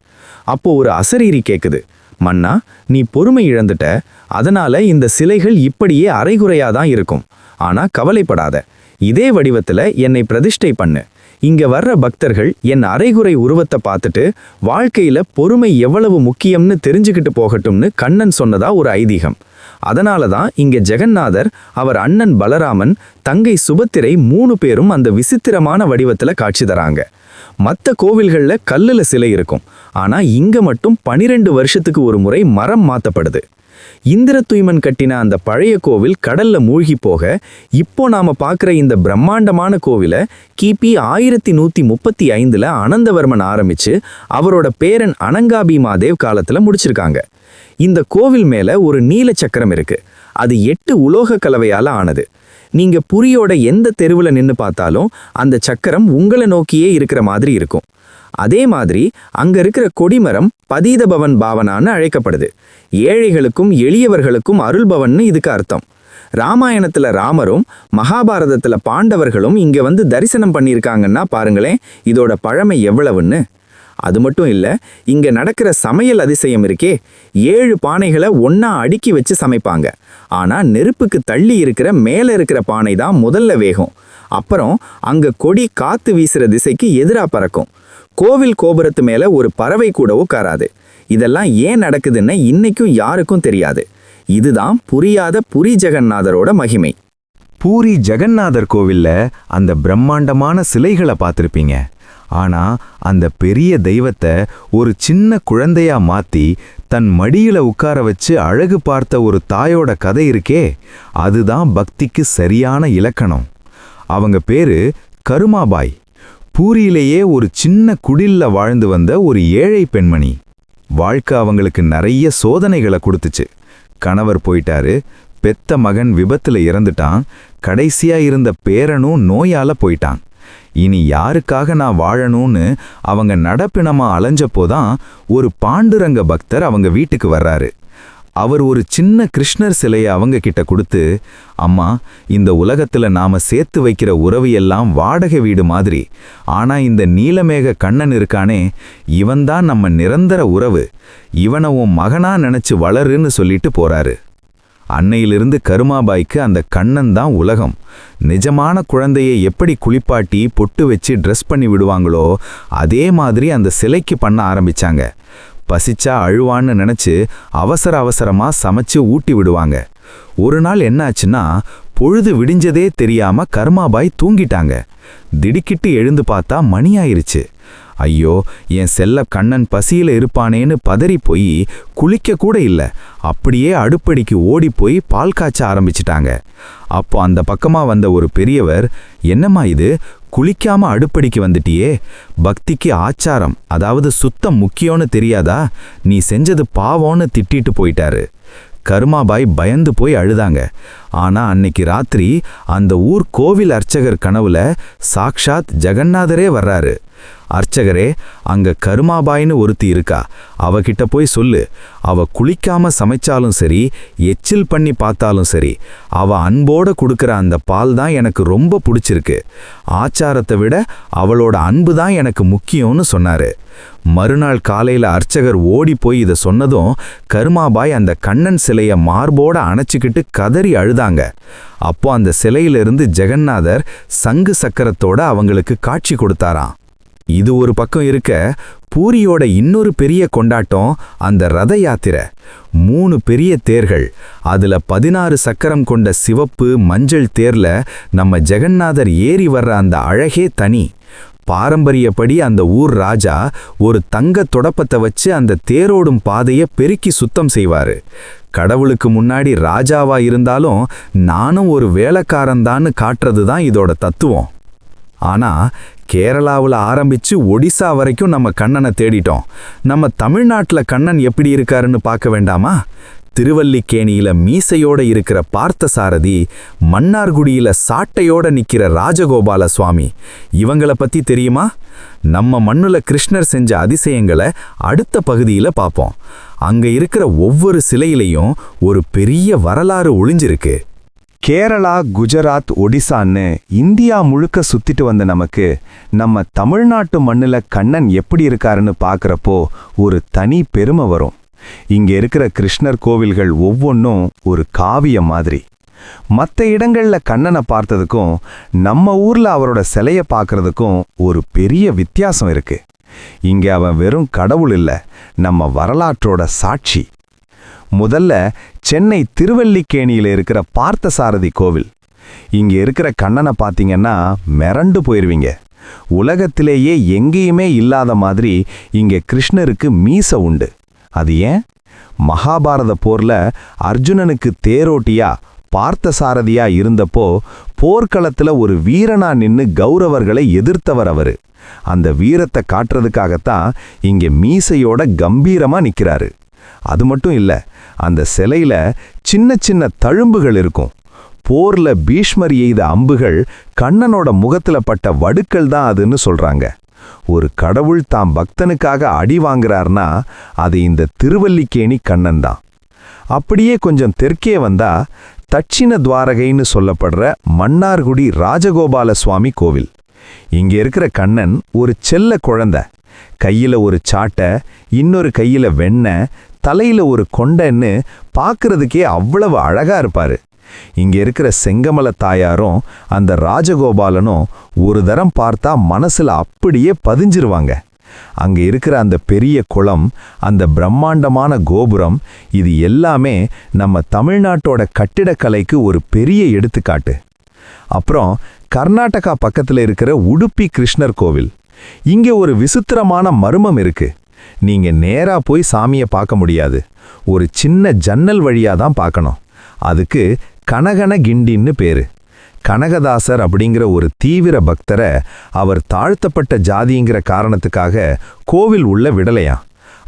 அப்போ ஒரு அசரீரி கேக்குது, மன்னா, நீ பொறுமை இழந்துட்ட, அதனால இந்த சிலைகள் இப்படியே அரைகுறையா தான் இருக்கும். ஆனா கவலைப்படாத, இதே வடிவத்துல என்னை பிரதிஷ்டை பண்ணு. இங்க வர்ற பக்தர்கள் என் அரைகுறை உருவத்தை பார்த்துட்டு வாழ்க்கையில பொறுமை எவ்வளவு முக்கியம்னு தெரிஞ்சுக்கிட்டு போகட்டும்னு கண்ணன் சொன்னதா ஒரு ஐதீகம். அதனால தான் இங்க ஜெகநாதர், அவர் அண்ணன் பலராமன், தங்கை சுபத்திரை 3 பேரும் அந்த விசித்திரமான வடிவத்துல காட்சி தராங்க. மற்ற கோவில்கள்ல கல்லுல சிலை இருக்கும், ஆனா இங்க மட்டும் 12 வருஷத்துக்கு ஒரு முறை மரம் மாத்தப்படுது. இந்திரத்துய்மன் கட்டின அந்த பழைய கோவில் கடல்ல மூழ்கி போக இப்போ நாம பார்க்குற இந்த பிரம்மாண்டமான கோவிலை கிபி 1135 அனந்தவர்மன் ஆரம்பிச்சு அவரோட பேரன் அனங்காபிமாதேவ் காலத்துல முடிச்சிருக்காங்க. இந்த கோவில் மேல ஒரு நீல சக்கரம் இருக்கு. அது 8 உலோக கலவையால ஆனது. நீங்க புரியோட எந்த தெருவுல நின்னு பார்த்தாலும் அந்த சக்கரம் உங்களை நோக்கியே இருக்கிற மாதிரி இருக்கும். அதே மாதிரி அங்க இருக்கிற கொடிமரம் பதீதபவன் பாவனான்னு அழைக்கப்படுது. ஏழைகளுக்கும் எளியவர்களுக்கும் அருள்பவன்னு இதுக்கு அர்த்தம். ராமாயணத்துல ராமரும் மகாபாரதத்துல பாண்டவர்களும் இங்க வந்து தரிசனம் பண்ணியிருக்காங்கன்னா பாருங்களேன் இதோட பழமை எவ்வளவுன்னு. அது மட்டும் இல்ல, இங்க நடக்கிற சமையல் அதிசயம் இருக்கே, 7 பானைகளை ஒன்னா அடுக்கி வச்சு சமைப்பாங்க. ஆனா நெருப்புக்கு தள்ளி இருக்கிற மேல இருக்கிற பானை தான் முதல்ல வேகும். அப்புறம் அங்க கொடி காத்து வீசுற திசைக்கு எதிரா பறக்கும். கோவில் கோபுரத்து மேல ஒரு பறவை கூட உட்காராது. இதெல்லாம் ஏன் நடக்குதுன்னு இன்னைக்கும் யாருக்கும் தெரியாது. இதுதான் புரியாத புரி ஜெகநாதரோட மகிமை. பூரி ஜெகநாதர் கோவில்ல அந்த பிரம்மாண்டமான சிலைகளை பார்த்திருப்பீங்க. ஆனா அந்த பெரிய தெய்வத்தை ஒரு சின்ன குழந்தையா மாத்தி தன் மடியில உட்கார வச்சு அழகு பார்த்த ஒரு தாயோட கதை இருக்கே, அதுதான் பக்திக்கு சரியான இலக்கணம். அவங்க பேரு கருமாபாய். பூரியிலேயே ஒரு சின்ன குடில்ல வாழ்ந்து வந்த ஒரு ஏழை பெண்மணி. வாழ்க்கை அவங்களுக்கு நிறைய சோதனைகளை கொடுத்துச்சு. கணவர் போயிட்டாரு, பெத்த மகன் விபத்துல இறந்துட்டான், கடைசியா இருந்த பேரனும் நோயால போயிட்டான். இனி யாருக்காக நான் வாழணும்னு அவங்க நடப்பினமா அலைஞ்சப்போதான் ஒரு பாண்டுரங்க பக்தர் அவங்க வீட்டுக்கு வர்றாரு. அவர் ஒரு சின்ன கிருஷ்ணர் சிலையை அவங்க கிட்ட கொடுத்து, அம்மா, இந்த உலகத்துல நாம சேர்த்து வைக்கிற உறவு எல்லாம் வாடகை வீடு மாதிரி. ஆனா இந்த நீலமேக கண்ணன் இருக்கானே, இவன்தான் நம்ம நிரந்தர உறவு. இவனை உன் மகனா நினைச்சு வளருன்னு சொல்லிட்டு போறாரு. அன்னையிலிருந்து கருமாபாய்க்கு அந்த கண்ணன் தான் உலகம். நிஜமான குழந்தையை எப்படி குளிப்பாட்டி பொட்டு வச்சு ட்ரெஸ் பண்ணி விடுவாங்களோ அதே மாதிரி அந்த சிலைக்கு பண்ண ஆரம்பிச்சாங்க. பசிச்சா அழுவான்னு நினைச்சு அவசர அவசரமா சமைச்சு ஊட்டி விடுவாங்க. ஒரு நாள் என்னாச்சுன்னா, பொழுது விடிஞ்சதே தெரியாம கருமாபாய் தூங்கிட்டாங்க. திடுக்கிட்டு எழுந்து பார்த்தா மணி ஆயிருச்சு. ஐயோ, என் செல்ல கண்ணன் பசியில இருப்பானேன்னு பதறி போய் குளிக்க கூட இல்லை, அப்படியே அடுப்படிக்கு ஓடி போய் பால் காய்ச்ச ஆரம்பிச்சிட்டாங்க. அப்போ அந்த பக்கமா வந்த ஒரு பெரியவர், என்னம்மா இது, குளிக்காம அடுப்படிக்கு வந்துட்டியே, பக்திக்கு ஆச்சாரம் அதாவது சுத்தம் முக்கியம்னு தெரியாதா, நீ செஞ்சது பாவம்னு திட்டிட்டு போயிட்டாரு. கருமாபாய் பயந்து போய் அழுதாங்க. ஆனா அன்னைக்கு ராத்திரி அந்த ஊர் கோவில் அர்ச்சகர் கனவுல சாக்ஷாத் ஜெகநாதரே வர்றாரு. அர்ச்சகரே, அங்க கருமாபாய்னு ஒருத்தி இருக்கா, அவகிட்ட போய் சொல்லு, அவ குளிக்காம சமைச்சாலும் சரி, எச்சில் பண்ணி பார்த்தாலும் சரி, அவ அன்போட கொடுக்கற அந்த பால் தான் எனக்கு ரொம்ப பிடிச்சிருக்கு. ஆச்சாரத்தை விட அவளோட அன்பு தான் எனக்கு முக்கியம்னு சொன்னாரு. மறுநாள் காலையில அர்ச்சகர் ஓடி போய் இதை சொன்னதும் கருமாபாய் அந்த கண்ணன் சிலைய மார்போட அணைச்சிக்கிட்டு கதறி அழுதாங்க. அப்போ அந்த சிலையிலிருந்து ஜெகநாதர் சங்கு சக்கரத்தோட அவங்களுக்கு காட்சி கொடுத்தாராம். இது ஒரு பக்கம் இருக்க, பூரியோட இன்னொரு பெரிய கொண்டாட்டம் அந்த ரத யாத்திரை. 3 பெரிய தேர்கள், அதுல 16 சக்கரம் கொண்ட சிவப்பு மஞ்சள் தேர்ல நம்ம ஜெகநாதர் ஏறி வர்ற அந்த அழகே தனி. பாரம்பரியப்படி அந்த ஊர் ராஜா ஒரு தங்க தொடப்பத்தை வச்சு அந்த தேரோடும் பாதையை பெருக்கி சுத்தம் செய்வாரு. கடவுளுக்கு முன்னாடி ராஜாவா இருந்தாலும் நானும் ஒரு வேலைக்காரன்தான்னு காட்டுறது தான் இதோட தத்துவம். ஆனா கேரளாவில் ஆரம்பிச்சு ஒடிசா வரைக்கும் நம்ம கண்ணனை தேடிட்டோம். நம்ம தமிழ்நாட்டில் கண்ணன் எப்படி இருக்காருன்னு பார்க்க வேண்டாமா? திருவல்லிக்கேணியில மீசையோட இருக்கிற பார்த்தசாரதி, மன்னார்குடியில சாட்டையோட நிக்கிற ராஜகோபால சுவாமி, இவங்கள பத்தி தெரியுமா? நம்ம மண்ணுல கிருஷ்ணர் செஞ்ச அதிசயங்களை அடுத்த பகுதியில பார்ப்போம். அங்க இருக்கிற ஒவ்வொரு சிலையிலையும் ஒரு பெரிய வரலாறு ஒளிஞ்சிருக்கு. கேரளா, குஜராத், ஒடிசான்னு இந்தியா முழுக்க சுத்திட்டு வந்த நமக்கு நம்ம தமிழ்நாட்டு மண்ணுல கண்ணன் எப்படி இருக்காருன்னு பார்க்கறப்போ ஒரு தனி பெருமை வரும். இங்க இருக்கிற கிருஷ்ணர் கோவில்கள் ஒவ்வொன்றும் ஒரு காவியம் மாதிரி. மற்ற இடங்கள்ல கண்ணனை பார்த்ததுக்கும் நம்ம ஊர்ல அவரோட சிலைய பார்க்கறதுக்கும் ஒரு பெரிய வித்தியாசம் இருக்கு. இங்க அவன் வெறும் கடவுள் இல்ல, நம்ம வரலாற்றோட சாட்சி. முதல்ல சென்னை திருவல்லிக்கேணியில இருக்கிற பார்த்தசாரதி கோவில். இங்க இருக்கிற கண்ணனை பார்த்தீங்கன்னா மிரண்டு போயிருவீங்க. உலகத்திலேயே எங்கேயுமே இல்லாத மாதிரி இங்க கிருஷ்ணருக்கு மீசை உண்டு. அது ஏன்? மகாபாரத போர்ல அர்ஜுனனுக்கு தேரோட்டியா பார்த்தசாரதியா இருந்தப்போ போர்க்களத்துல ஒரு வீரனா நின்னு கௌரவர்களை எதிர்த்தவர் அவரு. அந்த வீரத்தை காட்டுறதுக்காகத்தான் இங்க மீசையோட கம்பீரமா நிக்கிறாரு. அது மட்டும் இல்ல, அந்த சிலையில சின்ன சின்ன தழும்புகள் இருக்கும். போர்ல பீஷ்மர் எய்த அம்புகள் கண்ணனோட முகத்துல பட்ட வடுக்கள் தான் அதுன்னு சொல்றாங்க. ஒரு கடவுள் தாம் பக்தனுக்காக அடி வாங்குறார்னா அது இந்த திருவல்லிக்கேணி கண்ணன் தான். அப்படியே கொஞ்சம் தெற்கே வந்தா தட்சிண துவாரகைன்னு சொல்லப்படுற மன்னார்குடி ராஜகோபால சுவாமி கோவில். இங்க இருக்கிற கண்ணன் ஒரு செல்ல குழந்தை. கையில ஒரு சாட்டை, இன்னொரு கையில வெண்ணெய், தலையில ஒரு கொண்டைன்னு பார்க்கறதுக்கே அவ்வளவு அழகா இருப்பாரு. இங்க இருக்கிற செங்கமல தாயாரும் அந்த ராஜகோபாலனும் ஒரு தரம் பார்த்தா மனசுல அப்படியே பதிஞ்சிருவாங்க. அங்க இருக்கிற அந்த பெரிய குளம், அந்த பிரம்மாண்டமான கோபுரம், இது எல்லாமே நம்ம தமிழ்நாட்டோட கட்டிடக்கலைக்கு ஒரு பெரிய எடுத்துக்காட்டு. அப்புறம் கர்நாடகா பக்கத்துல இருக்கிற உடுப்பி கிருஷ்ணர் கோவில். இங்க ஒரு விசித்திரமான மர்மம் இருக்கு. நீங்க நேரா போய் சாமியை பார்க்க முடியாது. ஒரு சின்ன ஜன்னல் வழியா தான் பார்க்கணும். அதுக்கு கனகன கிண்டின்னு பேரு. கனகதாசர் அப்படிங்கிற ஒரு தீவிர பக்தரை அவர் தாழ்த்தப்பட்ட ஜாதிங்கிற காரணத்துக்காக கோவில் உள்ள விடலையாம்.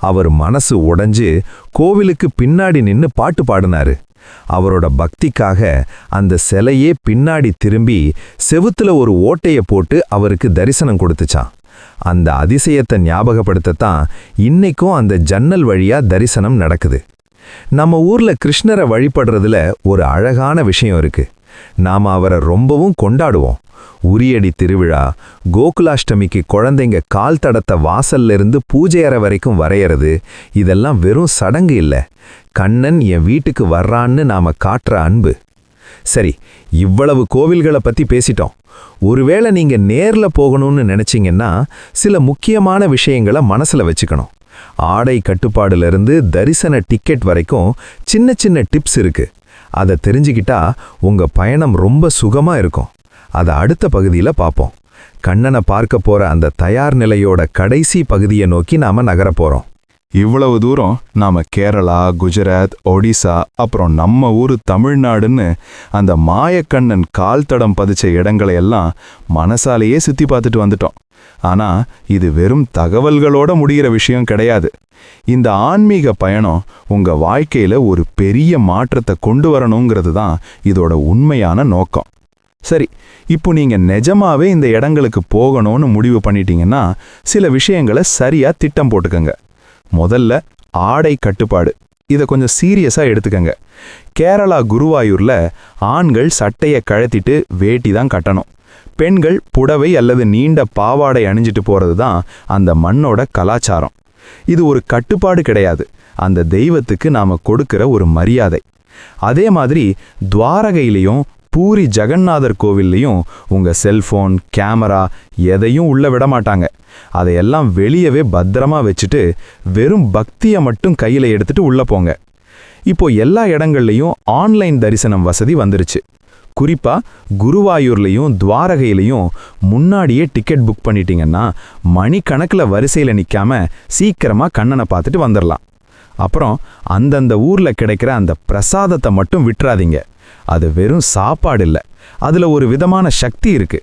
அவர் மனசு உடைஞ்சு கோவிலுக்கு பின்னாடி நின்னு பாட்டு பாடினாரு. அவரோட பக்திக்காக அந்த சிலையே பின்னாடி திரும்பி செவுத்துல ஒரு ஓட்டைய போட்டு அவருக்கு தரிசனம் கொடுத்துச்சான். அந்த அதிசயத்தை ஞாபகப்படுத்தத்தான் இன்னைக்கும் அந்த ஜன்னல் வழியா தரிசனம் நடக்குது. நம்ம ஊர்ல கிருஷ்ணரை வழிபடுறதுல ஒரு அழகான விஷயம் இருக்கு. நாம அவரை ரொம்பவும் கொண்டாடுவோம். உரியடி திருவிழா, கோகுலாஷ்டமிக்கு குழந்தைங்க கால் தடத்தை வாசல்ல இருந்து பூஜை அறை வரைக்கும் வரையறது, இதெல்லாம் வெறும் சடங்கு இல்ல, கண்ணன் என் வீட்டுக்கு வர்றான்னு நாம காட்டுற அன்பு. சரி, இவ்வளவு கோவில்களை பத்தி பேசிட்டோம். ஒருவேளை நீங்க நேர்ல போகணும்னு நினைச்சீங்கன்னா சில முக்கியமான விஷயங்களை மனசுல வச்சுக்கணும். ஆடை கட்டுப்பாடுல இருந்து தரிசன டிக்கெட் வரைக்கும் சின்ன சின்ன டிப்ஸ் இருக்கு. அதை தெரிஞ்சுக்கிட்டா உங்க பயணம் ரொம்ப சுகமா இருக்கும். அதை அடுத்த பகுதியில பார்ப்போம். கண்ணனை பார்க்க போற அந்த தயார் நிலையோட கடைசி பகுதியை நோக்கி நாம நகர போறோம். இவ்வளவு தூரம் நாம கேரளா, குஜராத், ஒடிசா, அப்புறம் நம்ம ஊரு தமிழ்நாடுன்னு அந்த மாயக்கண்ணன் கால் தடம் பதிச்ச இடங்களை எல்லாம் மனசாலேயே சுத்தி பார்த்துட்டு வந்துட்டோம். ஆனா இது வெறும் தகவல்களோட முடிகிற விஷயம் கிடையாது. இந்த ஆன்மீக பயணம் உங்க வாழ்க்கையில ஒரு பெரிய மாற்றத்தை கொண்டு வரணுங்கிறது தான் இதோட உண்மையான நோக்கம். சரி, இப்போ நீங்க நிஜமாவே இந்த இடங்களுக்கு போகணும்னு முடிவு பண்ணிட்டீங்கன்னா சில விஷயங்களை சரியா திட்டம் போட்டுக்கங்க. முதல்ல ஆடை கட்டுப்பாடு. இதை கொஞ்சம் சீரியஸா எடுத்துக்கங்க. கேரளா குருவாயூர்ல ஆண்கள் சட்டையை கழத்திட்டு வேட்டி தான் கட்டணும். பெண்கள் புடவை அல்லது நீண்ட பாவாடை அணிஞ்சிட்டு போறது தான் அந்த மண்ணோட கலாச்சாரம். இது ஒரு கட்டுப்பாடு கிடையாது, அந்த தெய்வத்துக்கு நாம கொடுக்கிற ஒரு மரியாதை. அதே மாதிரி துவாரகையிலையும் பூரி ஜெகநாதர் கோவில்லையும் உங்க செல்போன், கேமரா எதையும் உள்ள விட மாட்டாங்க. அதையெல்லாம் வெளியவே பத்திரமா வச்சுட்டு வெறும் பக்தியை மட்டும் கையில எடுத்துட்டு உள்ள போங்க. இப்போ எல்லா இடங்கள்லையும் ஆன்லைன் தரிசனம் வசதி வந்துருச்சு. குறிப்பா குருவாயூர்லையும் துவாரகையிலையும் முன்னாடியே டிக்கெட் புக் பண்ணிட்டீங்கன்னா மணிக்கணக்கில் வரிசையில் நிற்காம சீக்கிரமா கண்ணனை பார்த்துட்டு வந்துடலாம். அப்புறம் அந்தந்த ஊர்ல கிடைக்கிற அந்த பிரசாதத்தை மட்டும் விட்டுறாதீங்க. அது வெறும் சாப்பாடு இல்லை, அதுல ஒரு விதமான சக்தி இருக்கு.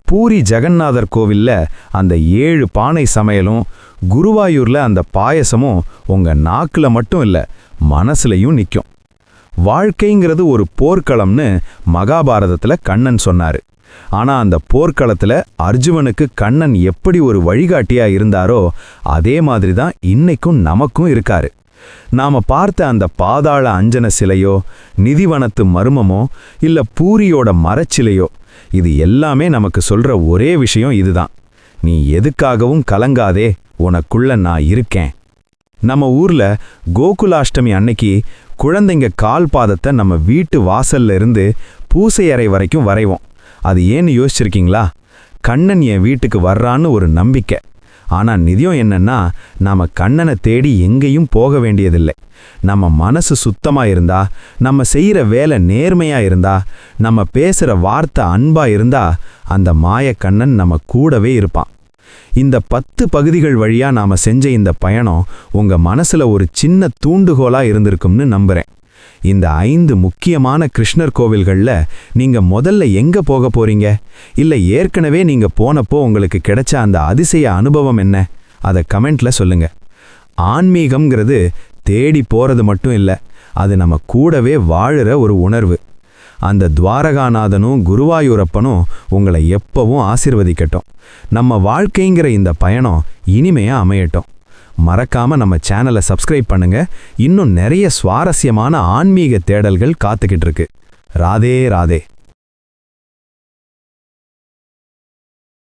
பூரி ஜெகநாதர் கோவில்ல அந்த 7 பானை சமையலும், குருவாயூர்ல அந்த பாயசமும் உங்க நாக்குல மட்டும் இல்ல மனசுலயும் நிக்கும். வாழ்க்கைங்கிறது ஒரு போர்க்களம்னு மகாபாரதத்துல கண்ணன் சொன்னாரு. ஆனா அந்த போர்க்களத்துல அர்ஜுனனுக்கு கண்ணன் எப்படி ஒரு வழிகாட்டியா இருந்தாரோ அதே மாதிரி தான் இன்னைக்கும் நமக்கும் இருக்காரு. நாம பார்த்த அந்த பாதாள அஞ்சன சிலையோ, நிதிவனத்து மர்மமோ, இல்ல பூரியோட மரச்சிலையோ, இது எல்லாமே நமக்கு சொல்ற ஒரே விஷயம் இதுதான். நீ எதுக்காகவும் கலங்காதே, உனக்குள்ள நான் இருக்கேன். நம்ம ஊர்ல கோகுலாஷ்டமி அன்னைக்கு குழந்தைங்க கால் பாதத்தை நம்ம வீட்டு வாசல்ல இருந்து பூசை அறை வரைக்கும் வரைவோம். அது ஏன்னு யோசிச்சிருக்கீங்களா? கண்ணன் என் வீட்டுக்கு வர்றான்னு ஒரு நம்பிக்கை. ஆனா நிதியம் என்னன்னா, நாம கண்ணனை தேடி எங்கேயும் போக வேண்டியதில்லை. நம்ம மனசு சுத்தமா இருந்தா, நம்ம செய்யற வேலை நேர்மையா இருந்தா, நம்ம பேசுற வார்த்தை அன்பா இருந்தா, அந்த மாயக்கண்ணன் நம்ம கூடவே இருப்பான். இந்த 10 பகுதிகள் வழியா நாம செஞ்ச இந்த பயணம் உங்க மனசுல ஒரு சின்ன தூண்டுகோலா இருந்திருக்கும்னு நம்புறேன். இந்த 5 முக்கியமான கிருஷ்ணர் கோவில்கள்ல நீங்க முதல்ல எங்க போக போறீங்க? இல்ல ஏற்கனவே நீங்க போனப்போ உங்களுக்கு கிடைச்ச அந்த அதிசய அனுபவம் என்ன? அதை கமெண்ட்ல சொல்லுங்க. ஆன்மீகம்ங்கிறது தேடி போறது மட்டும் இல்ல, அது நம்ம கூடவே வாழுற ஒரு உணர்வு. அந்த துவாரகாநாதனும் குருவாயூரப்பனும் உங்களை எப்பவும் ஆசீர்வதிக்கட்டும். நம்ம வாழ்க்கைங்கிற இந்த பயணம் இனிமையா அமையட்டும். மறக்காம நம்ம சேனலை சப்ஸ்கிரைப் பண்ணுங்க. இன்னும் நிறைய சுவாரஸ்யமான ஆன்மீக தேடல்கள் காத்துக்கிட்டு இருக்கு. ராதே ராதே.